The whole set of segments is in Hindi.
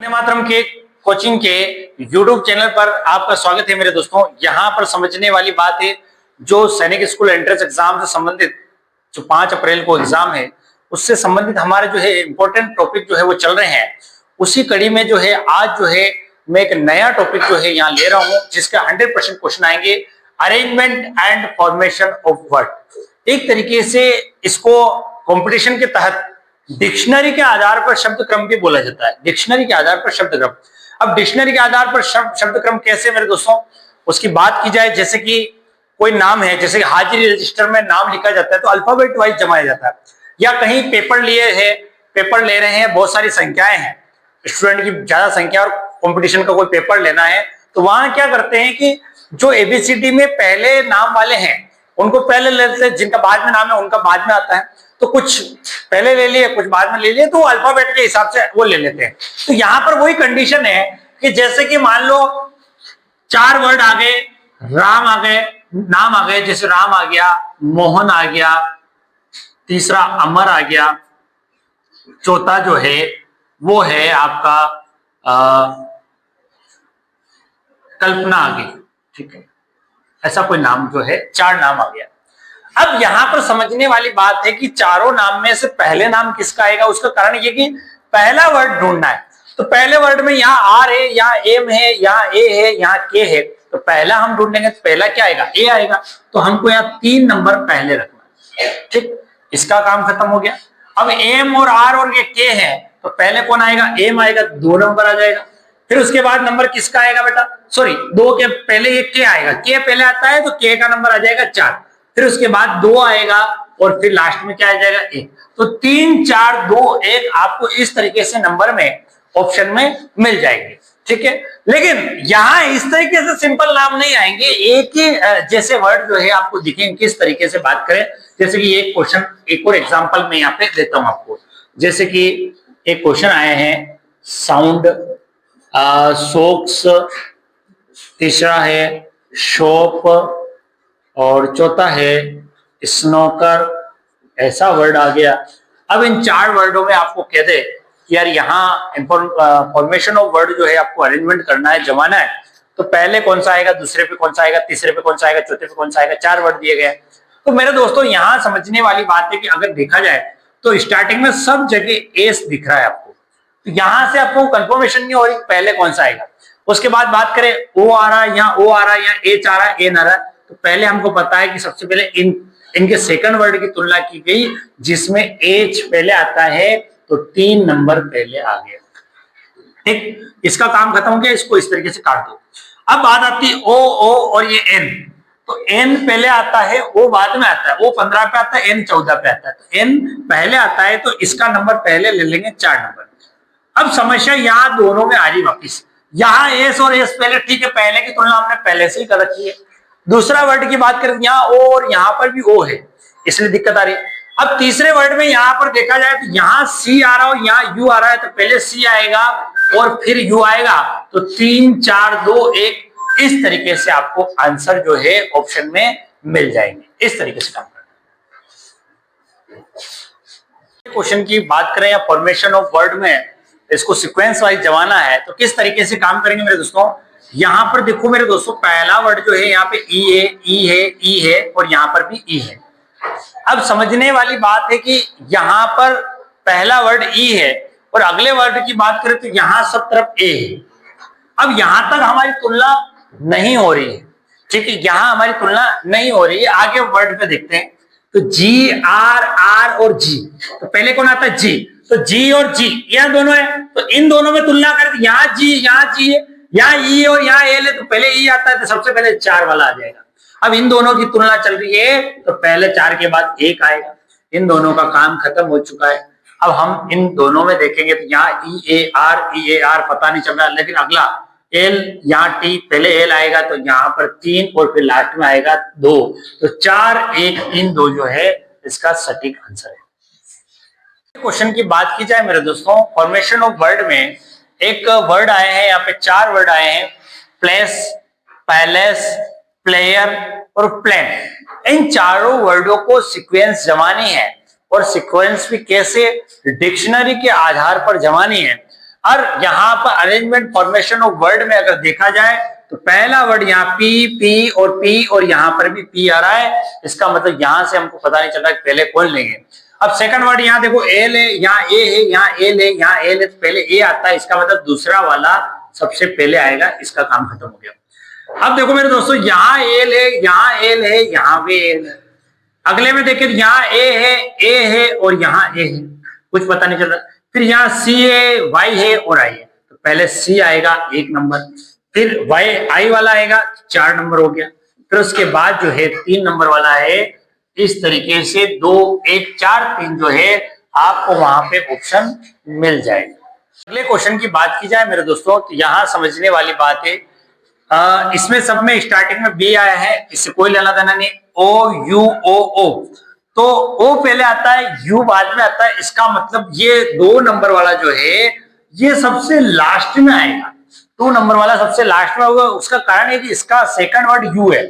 वंदे मातरम के कोचिंग के YouTube चैनल पर आपका स्वागत है मेरे दोस्तों। यहाँ पर समझने वाली बात है जो सैनिक स्कूल एंट्रेंस एग्जाम से संबंधित जो 5 अप्रैल को एग्जाम है उससे संबंधित हमारे जो है इंपॉर्टेंट टॉपिक जो है वो चल रहे हैं। उसी कड़ी में जो है आज जो है मैं एक नया टॉपिक जो है यहाँ ले रहा हूँ जिसका 100% क्वेश्चन आएंगे, arrangement and formation of word. एक तरीके से इसको कॉम्पिटिशन के तहत डिक्शनरी के आधार पर शब्द क्रम भी बोला जाता है। डिक्शनरी के आधार पर शब्द क्रम। अब डिक्शनरी के आधार पर शब्द क्रम कैसे मेरे दोस्तों, उसकी बात की जाए। जैसे कि कोई नाम है, जैसे कि हाजिरी रजिस्टर में नाम लिखा जाता है तो अल्फाबेट वाइज जमाया जाता है, या कहीं पेपर पेपर ले रहे हैं, बहुत सारी संख्याएं हैं, स्टूडेंट की ज्यादा संख्या और कंपटीशन का कोई पेपर लेना है तो वहां क्या करते हैं कि जो एबीसीडी में पहले नाम वाले हैं उनको पहले लेते हैं, जिनका बाद में नाम है उनका बाद में आता है। तो कुछ पहले ले लिए कुछ बाद में ले लिए तो अल्फाबेट के हिसाब से वो ले लेते हैं। तो यहां पर वही कंडीशन है कि जैसे कि मान लो 4 वर्ड आ गए, राम आ गए, नाम आ गए, जैसे राम आ गया, मोहन आ गया, तीसरा अमर आ गया, चौथा जो है वो है आपका कल्पना आ गई। ठीक है, ऐसा कोई नाम जो है 4 नाम आ गया। अब यहां पर समझने वाली बात है कि चारों नाम में से पहले नाम किसका आएगा। उसका कारण ये कि पहला वर्ड ढूंढना है। तो पहले वर्ड में यहाँ आर है, यहाँ एम है, यहाँ ए है, यहाँ के है, तो पहला हम ढूंढेंगे तो पहला क्या आएगा, ए आएगा। तो हमको यहाँ 3 नंबर पहले रखना है। ठीक, इसका काम खत्म हो गया। अब एम और आर और ये के है तो पहले कौन आएगा, एम आएगा, 2 नंबर आ जाएगा। फिर उसके बाद नंबर किसका आएगा बेटा, सॉरी 2 के पहले ये के आएगा, के पहले आता है तो के का नंबर आ जाएगा 4। फिर उसके बाद 2 आएगा और फिर लास्ट में क्या आ जाएगा 1। तो 3 4 2 1 आपको इस तरीके से नंबर में ऑप्शन में मिल जाएंगे। ठीक है, लेकिन यहां इस तरीके से सिंपल नाम नहीं आएंगे, एक ही जैसे वर्ड जो है आपको दिखेंगे। किस तरीके से बात करें, जैसे कि एक क्वेश्चन, एक और एग्जांपल मैं यहाँ पे देता हूं आपको। जैसे कि एक क्वेश्चन आए हैं साउंड, सोक्स, तीसरा है शॉप और चौथा है स्नोकर, ऐसा वर्ड आ गया। अब इन 4 वर्डों में आपको कह दे कि यार यहाँ फॉर्मेशन ऑफ वर्ड जो है आपको अरेंजमेंट करना है, जमाना है, तो पहले कौन सा आएगा, दूसरे पे कौन सा आएगा, तीसरे पे कौन सा आएगा, चौथे पे कौन सा आएगा। 4 वर्ड दिए गए। तो मेरे दोस्तों यहाँ समझने वाली बात है कि अगर देखा जाए तो स्टार्टिंग में सब जगह एस दिख रहा है आपको, तो यहां से आपको कंफर्मेशन नहीं हो रही पहले कौन सा आएगा। उसके बाद बात करें ओ आ रहा है, यहाँ ओ आ रहा है, यहाँ एच आ रहा है, एन आ रहा है, तो पहले हमको पता है कि सबसे पहले इनके सेकंड वर्ड की तुलना की गई जिसमें एच पहले आता है तो 3 नंबर पहले आ गया। ठीक, इसका काम खत्म हो गया। इसको इस तरीके से काट दो। अब बात आती है ओ और ये एन। तो एन पहले आता है, ओ बाद में आता है। ओ 15 पे आता है, एन 14 पे आता है। तो एन पहले आता है तो इसका नंबर पहले ले लेंगे 4 नंबर। अब समस्या यहाँ दोनों में आ रही वापिस। यहाँ एस और एस पहले, ठीक है, पहले की तुलना हमने पहले से ही कर रखी है। दूसरा वर्ड की बात करें, यहाँ ओ और यहाँ पर भी ओ है, इसलिए दिक्कत आ रही है। अब तीसरे वर्ड में यहाँ पर देखा जाए तो यहाँ सी आ रहा है और यहाँ यू आ रहा है, तो पहले सी आएगा और फिर यू आएगा। तो 3 4 2 1 इस तरीके से आपको आंसर जो है ऑप्शन में मिल जाएंगे। इस तरीके से काम करना। क्वेश्चन की बात करें या फॉर्मेशन ऑफ वर्ड में इसको सीक्वेंस वाइज जमाना है तो किस तरीके से काम करेंगे मेरे दोस्तों। यहां पर देखो मेरे दोस्तों, पहला वर्ड जो है यहाँ पे ई है और यहाँ पर भी ई है। अब समझने वाली बात है कि यहाँ पर पहला वर्ड ई है और अगले वर्ड की बात करें तो यहाँ सब तरफ ए है। अब यहां तक हमारी तुलना नहीं हो रही है। ठीक है, यहां हमारी तुलना नहीं हो रही है। आगे वर्ड पे देखते हैं तो जी आर और जी, तो पहले कौन आता है, जी। तो जी और जी यहाँ दोनों है, तो इन दोनों में तुलना करें, यहाँ जी है, यहाँ ई और यहाँ एल है, तो पहले ई आता है तो सबसे पहले 4 वाला आ जाएगा। अब इन दोनों की तुलना चल रही है तो पहले 4 के बाद 1 आएगा। इन दोनों का काम खत्म हो चुका है। अब हम इन दोनों में देखेंगे तो यहाँ ई ए आर पता नहीं चल रहा, लेकिन अगला एल, यहाँ टी, पहले एल आएगा तो यहाँ पर 3 और फिर लास्ट में आएगा 2, तो 4 1 3 2 जो है इसका सटीक आंसर है। क्वेश्चन की बात की जाए मेरे दोस्तों, फॉर्मेशन ऑफ वर्ड में एक वर्ड आए हैं, यहाँ पे 4 वर्ड आए हैं, प्लेस, पैलेस, प्लेयर और प्लेन। इन चारों वर्डों को सीक्वेंस जमानी है और सीक्वेंस भी कैसे, डिक्शनरी के आधार पर जमानी है। और यहाँ पर अरेंजमेंट फॉर्मेशन ऑफ वर्ड में अगर देखा जाए तो पहला वर्ड यहाँ पी और यहाँ पर भी पी आ रहा है, इसका मतलब यहां से हमको पता नहीं चल रहा है पहले कौन लेंगे। अब सेकंड वर्ड यहाँ देखो एल है, यहाँ ए है, यहाँ एल है, यहाँ एल है, तो पहले ए आता है, इसका मतलब दूसरा वाला सबसे पहले आएगा, इसका काम खत्म हो गया। अब देखो मेरे दोस्तों यहाँ एल है, यहाँ एल है, यहाँ भी एल है। अगले में देखिए यहाँ ए है और यहाँ ए है, कुछ पता नहीं चल रहा। फिर यहाँ सी है, वाई है और आई है, तो पहले सी आएगा 1 नंबर, फिर वाई आई वाला आएगा 4 नंबर हो गया, फिर उसके बाद जो है 3 नंबर वाला है। इस तरीके से 2 1 4 3 जो है आपको वहां पे ऑप्शन मिल जाएगा। अगले क्वेश्चन की बात की जाए मेरे दोस्तों, तो यहाँ समझने वाली बात है, इसमें सब में स्टार्टिंग में बी आया है, इससे कोई लेना देना नहीं। ओ यू ओ, तो ओ पहले आता है, यू बाद में आता है, इसका मतलब ये 2 नंबर वाला जो है ये सबसे लास्ट में आएगा, 2 नंबर वाला सबसे लास्ट में होगा। उसका कारण है कि इसका सेकंड वर्ड यू है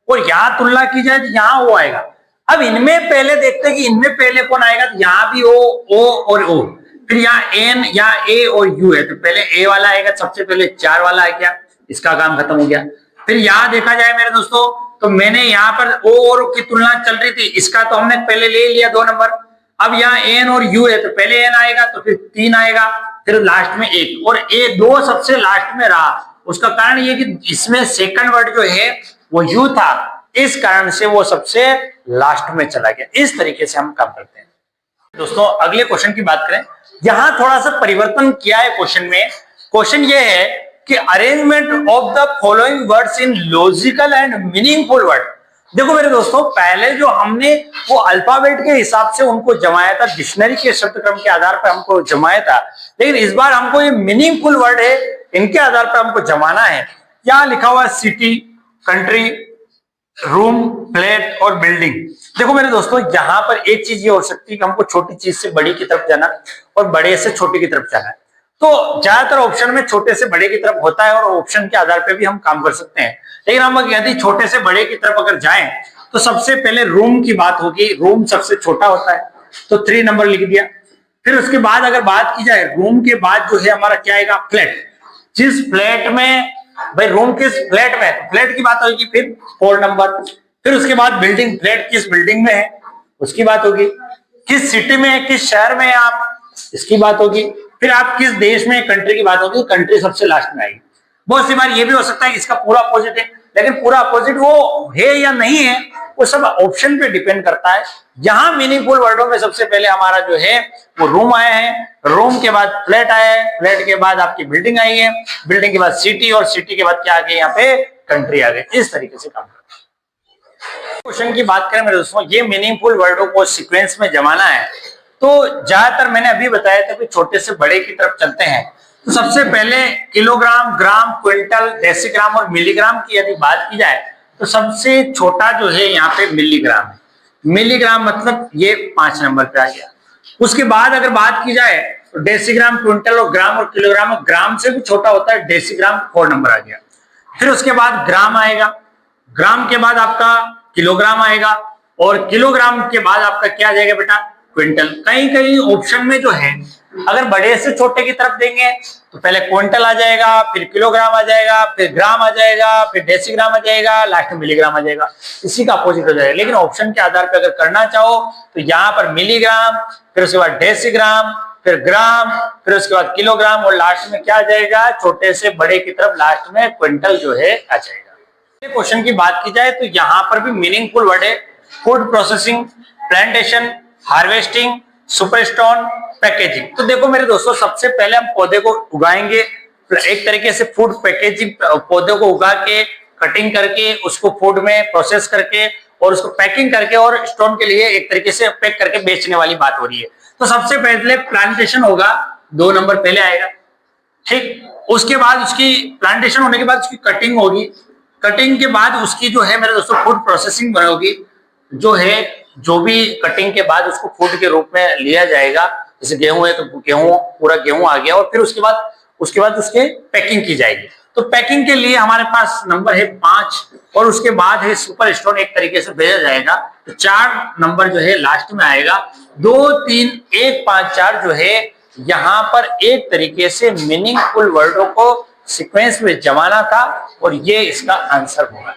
और यहां तुलना की जाए तो यहाँ ओ आएगा। अब इनमें पहले देखते हैं कि इनमें पहले कौन आएगा, तो यहाँ भी ओ और ओ, फिर यहाँ एन, यहाँ ए और यू है, तो पहले ए वाला आएगा, सबसे पहले 4 वाला आ गया, इसका काम खत्म हो गया। फिर यहाँ देखा जाए मेरे दोस्तों, तो मैंने यहाँ पर ओ और की तुलना चल रही थी, इसका तो हमने पहले ले लिया 2 नंबर। अब यहाँ एन और यू है, तो पहले एन आएगा, तो फिर 3 आएगा, फिर लास्ट में 1, और ए 2 सबसे लास्ट में रहा। उसका कारण ये कि इसमें सेकंड वर्ड जो है वो यू था, इस कारण से वो सबसे लास्ट में चला गया। इस तरीके से हम काम करते हैं। दोस्तों अगले क्वेश्चन की बात करें, यहां थोड़ा सा परिवर्तन किया है क्वेश्चन में। क्वेश्चन ये है कि arrangement of the following words in logical and meaningful word. देखो मेरे दोस्तों, पहले जो हमने वो अल्फाबेट के हिसाब से उनको जमाया था, डिक्शनरी के शब्द क्रम के आधार पर हमको जमाया था, लेकिन इस बार हमको ये मीनिंगफुल वर्ड है, इनके आधार पर हमको जमाना है। यहाँ लिखा हुआ सिटी, कंट्री, रूम, फ्लैट और बिल्डिंग। देखो मेरे दोस्तों, यहाँ पर एक चीज ये हो सकती है कि हमको छोटी चीज से बड़ी की तरफ जाना और बड़े से छोटे की तरफ जाना है, तो ज्यादातर ऑप्शन में छोटे से बड़े की तरफ होता है और ऑप्शन के आधार पर भी हम काम कर सकते हैं। लेकिन हम यदि छोटे से बड़े की तरफ अगर जाएं तो सबसे पहले रूम की बात होगी, रूम सबसे छोटा होता है, तो 3 नंबर लिख दिया। फिर उसके बाद अगर बात की जाए रूम के बाद जो है हमारा क्या आएगा, फ्लैट। जिस फ्लैट में भाई रूम किस फ्लैट में है, तो फ्लैट की बात होगी, फिर 4 नंबर। फिर उसके बाद बिल्डिंग, फ्लैट किस बिल्डिंग में है उसकी बात होगी। किस सिटी में है, किस शहर में है आप, इसकी बात होगी। फिर आप किस देश में, कंट्री की बात होगी, कंट्री सबसे लास्ट में आएगी। बहुत सी बार ये भी हो सकता है इसका पूरा अपोजिट है, लेकिन पूरा अपोजिट वो है या नहीं है वो सब ऑप्शन पे डिपेंड करता है। यहां मीनिंगफुल वर्डों में सबसे पहले हमारा जो है वो रूम आया है, रूम के बाद फ्लैट आया है, फ्लैट के बाद आपकी बिल्डिंग आई है, बिल्डिंग के बाद सिटी, और सिटी के बाद क्या आ गई, यहाँ पे कंट्री आ गई। इस तरीके से काम करता है। क्वेश्चन की बात करें मेरे दोस्तों, ये मीनिंगफुल वर्डों को सीक्वेंस में जमाना है, तो ज्यादातर मैंने अभी बताया था कि छोटे से बड़े की तरफ चलते हैं। तो सबसे पहले किलोग्राम, ग्राम, क्विंटल, डेसीग्राम और मिलीग्राम की यदि बात की जाए तो सबसे छोटा जो है यहाँ पे मिलीग्राम है। मिलीग्राम मतलब ये 5 नंबर पे आ गया। उसके बाद अगर बात की जाए तो डेसीग्राम, क्विंटल और ग्राम और किलोग्राम, ग्राम से भी छोटा होता है डेसीग्राम, 4 नंबर आ गया। फिर उसके बाद ग्राम आएगा, ग्राम के बाद आपका किलोग्राम आएगा, और किलोग्राम के बाद आपका क्या आ जाएगा बेटा, क्विंटल। कहीं कहीं ऑप्शन में जो है अगर बड़े से छोटे की तरफ देंगे तो पहले क्विंटल आ जाएगा, फिर किलोग्राम आ जाएगा, फिर ग्राम आ जाएगा, फिर डेसीग्राम आ जाएगा, लास्ट में मिलीग्राम आ जाएगा। इसी का अपोजिट हो जाएगा। लेकिन ऑप्शन के आधार पर अगर करना चाहो तो यहाँ पर मिलीग्राम, फिर उसके बाद डेसीग्राम, फिर ग्राम, फिर उसके बाद किलोग्राम, और लास्ट में क्या आ जाएगा, छोटे से बड़े की तरफ लास्ट में क्विंटल जो है आ जाएगा। क्वेश्चन की बात की जाए तो यहाँ पर भी मीनिंगफुल वर्ड है, food processing, plantation, harvesting, superstone, packaging. तो देखो मेरे दोस्तों, सबसे पहले हम पौधे को उगाएंगे, एक तरीके से फूड पैकेजिंग, पौधे को उगा के कटिंग करके उसको फूड में प्रोसेस करके और उसको पैकिंग करके और स्टोन के लिए एक तरीके से पैक करके बेचने वाली बात हो रही है। तो सबसे पहले प्लांटेशन होगा, 2 नंबर पहले आएगा, ठीक। उसके बाद उसकी प्लांटेशन होने के बाद उसकी कटिंग होगी, कटिंग के बाद उसकी जो है मेरे दोस्तों फूड प्रोसेसिंग होगी, जो है जो भी कटिंग के बाद उसको फूड के रूप में लिया जाएगा। जैसे गेहूं है तो गेहूं, पूरा गेहूं आ गया, और फिर उसके बाद उसके पैकिंग की जाएगी। तो पैकिंग के लिए हमारे पास नंबर है 5, और उसके बाद है सुपर स्टोन, एक तरीके से भेजा जाएगा, तो 4 नंबर जो है लास्ट में आएगा। 2, 3, 1, 5, 4 जो है यहां पर एक तरीके से मीनिंगफुल वर्डों को सीक्वेंस में जमाना था और ये इसका आंसर होगा।